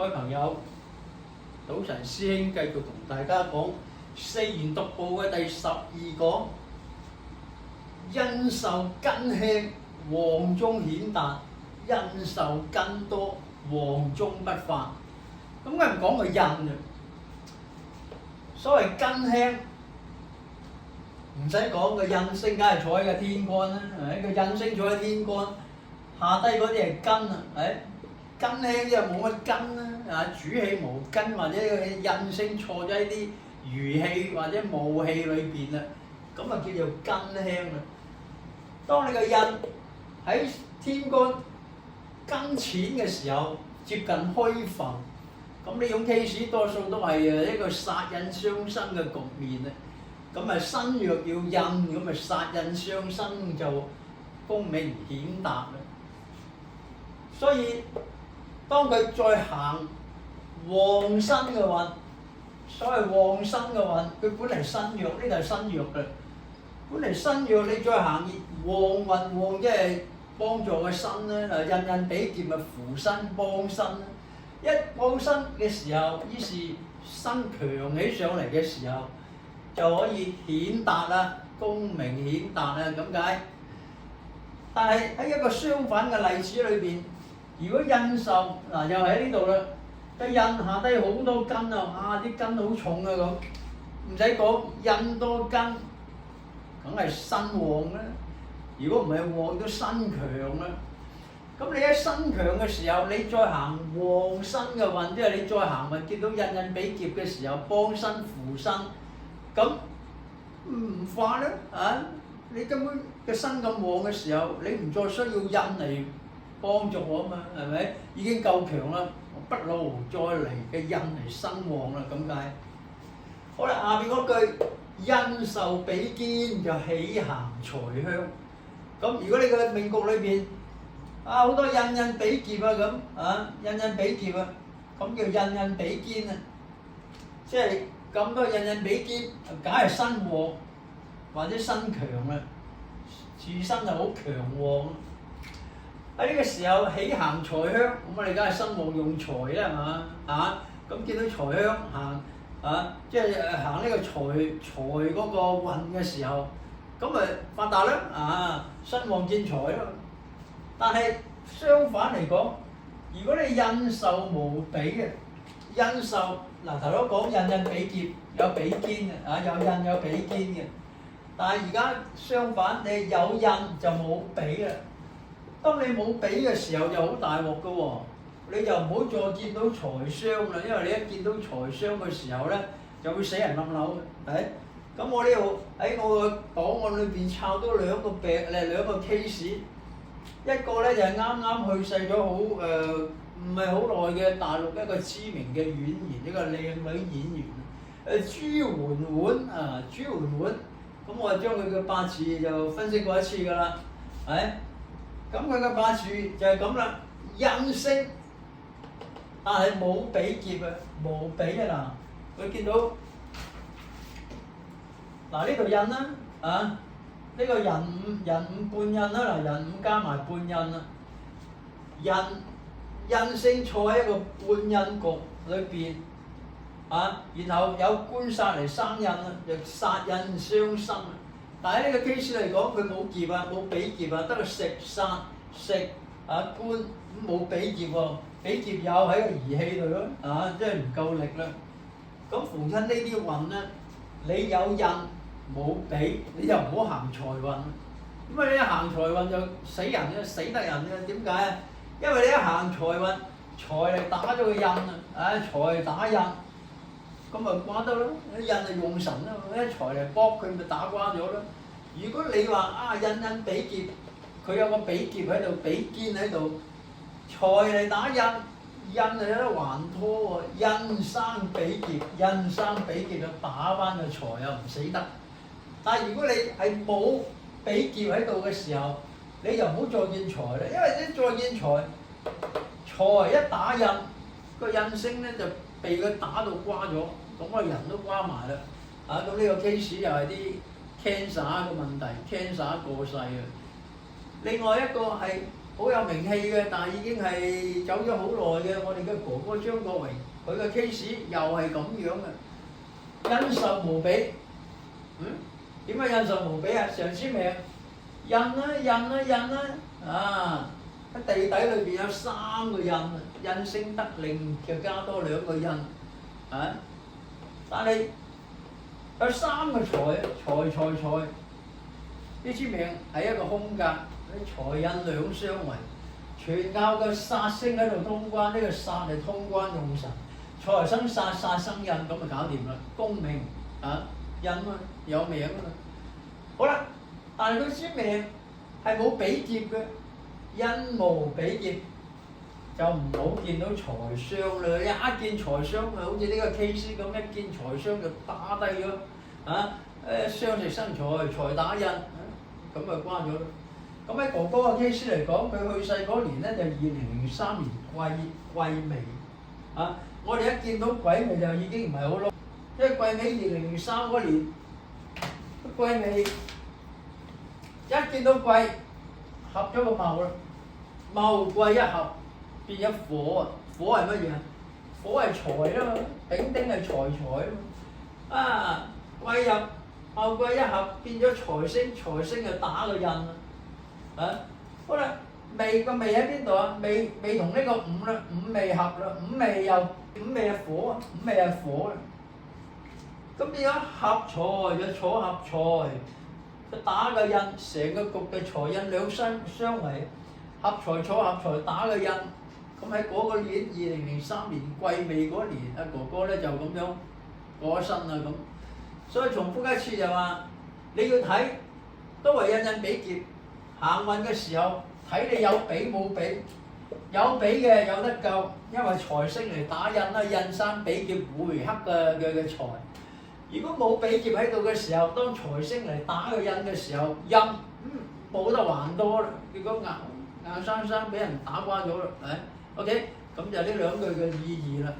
各位朋友，早晨，師兄繼續同大家講四言讀報嘅第12講，因受根輕，旺中顯達；因受根多，旺中不發。咁梗係唔講個印啊！所謂根輕，唔使講個印星，梗係坐喺個天干啦，係咪？個印星坐喺天干，下低嗰啲係根啊，係根輕即係冇乜根啦，啊主氣無根，或者個印星錯咗喺啲餘氣或者霧氣裏邊啦，咁啊叫做根輕啦。當你個印喺天干根淺嘅時候，接近虛浮，咁呢種 case 多數都係一個殺印相生嘅局面啊。咁啊身弱要印，咁啊殺印相生就功名顯達啦。所以當佢再行旺身嘅運，所謂旺身嘅運，佢本嚟身弱，呢度係身弱嘅。本嚟身弱，你再行旺運，旺即係幫助個身啦。嗱，印印比劫咪扶身幫身啦。一幫身嘅時候，於是身強起上嚟嘅時候，就可以顯達啦，功名顯達啦，咁解。但係喺一個相反嘅例子裏邊，如果印受嗱又喺呢度啦，個印下低好多根啊，啲根好重啊咁，唔使講印多根，梗係身旺啦。如果唔係旺都身強啦。咁你一身強嘅時候，你再行旺身嘅運，即係你再行運見到印印比劫嘅時候，幫身扶身，咁唔化啦啊！你根本個身咁旺嘅時候，你唔再需要印嚟幫助我啊嘛，係咪？已經夠強啦，我不勞再嚟嘅印嚟身旺啦，咁解。好啦，下邊嗰句因受比肩就喜行財香。咁如果你個命局裏邊好多印印比劫啊咁印印比劫啊，咁叫印印比肩啊，即係咁多印印比肩，梗係身旺或者身強啦，自身就好強旺。喺呢個時候喜行財香，咁我哋梗係身旺用財啦，係嘛？咁見到財香行即係行呢個財嗰個運嘅時候，咁咪發達啦，身旺見財咯。但係相反嚟講，如果你印受無比嘅，印受嗱頭先講印印比劫有比肩嘅，有印有比肩嘅。但係而家相反，你有印就冇比啦。當你冇比嘅時候就好大鑊㗎喎，你就唔好再見到財傷啦，因為你一見到財傷嘅時候咧，就會死人冧樓嘅，係。咁我呢度喺我個檔案裏邊抄到兩個case。一個咧就係啱啱去世咗唔係好耐嘅大陸一個知名嘅演員，一個靚女演員，朱媛媛朱媛媛，咁我將佢嘅八字就分析過一次㗎啦，係，咁佢嘅八字就係咁啦，印星，但係冇比劫啊，無比啊嗱，佢見到嗱呢度印啦呢個壬午半印啦，嗱壬午加埋半印啦，印星坐喺一個半印局裏邊然後有官殺嚟生印啦，就殺印相生。但係呢個 case 嚟講，佢冇劫啊，冇比劫啊，得個食殺食官，咁冇比劫喎，比劫有喺個儀器度咯，即係唔夠力啦。咁逢親呢啲運咧，你有印冇比，你就唔好行財運。因為你一行財運就死人嘅，死得人嘅。點解啊？因為你一行財運，財嚟打咗個印財打印，咁咪瓜得咯。印係用神啊嘛，一財嚟卜佢咪打瓜咗咯。如果你話印印比劫，佢有個比劫喺度，比肩喺度，財嚟打印，印係有得還拖喎，印生比劫，印生比劫就打翻個財又唔死得。但係如果你係冇比劫喺度嘅時候，你就唔好再見財啦，因為一再見財，財一打印，個印星咧就被佢打到瓜咗，咁個人都瓜埋啦。咁呢個 case 又係啲 cancer 嘅問題 ，cancer 過世啊。另外一個係好有名氣嘅，但係已經係走咗好耐嘅。我哋嘅哥哥張國榮，佢嘅 case 又係咁樣嘅，恩仇無比。點解恩仇無比啊？上司命印啊！喺地底裏邊有3個印，印星得令就加多2個印啊！但係有3個財，呢支命係一個空格，財印兩相違，全靠個煞星喺度通關，呢個煞係通關用神，財生煞，煞生印，咁就搞掂啦，功名啊印啊有名啊嘛。好啦，但係佢支命係冇比劫嘅，印無比劫就唔好見到財傷啦。一見財傷咪好似呢個 case 咁，一見財傷就打低咗啊！傷食生財，財打印，咁咪關咗咯。咁喺哥哥嘅 case 嚟講，佢去世嗰年咧就2003年癸未啊！我哋一見到癸未就已經唔係好咯，因為癸未2003嗰年，癸未一見到癸合咗個卯啦，卯癸一合變咗火啊！火係乜嘢啊？火係財啊嘛，丙丁係財啊嘛，啊癸入卯癸一合變咗財星，財星就打個印啦。啊，好啦，未個未喺邊度啊？未同呢個午啦，午未合啦，午未係火啊，午未係火啦。咁變咗合財就坐合財，佢打個印，成個局嘅財印兩相違，合財坐合財打個印。咁喺嗰個年2003年癸未嗰年，阿哥哥咧就咁樣過咗身啦咁。所以重複一次就話，你要睇都係印比劫。行運嘅時候睇你有比冇比，有比嘅有得救，因為財星嚟打印啦，印生比劫回克嘅財。如果冇比劫喺度嘅時候，當財星嚟打個印嘅時候，印冇得還多啦，結果硬生生俾人打關咗啦，係 OK， 咁就呢2句嘅意義啦。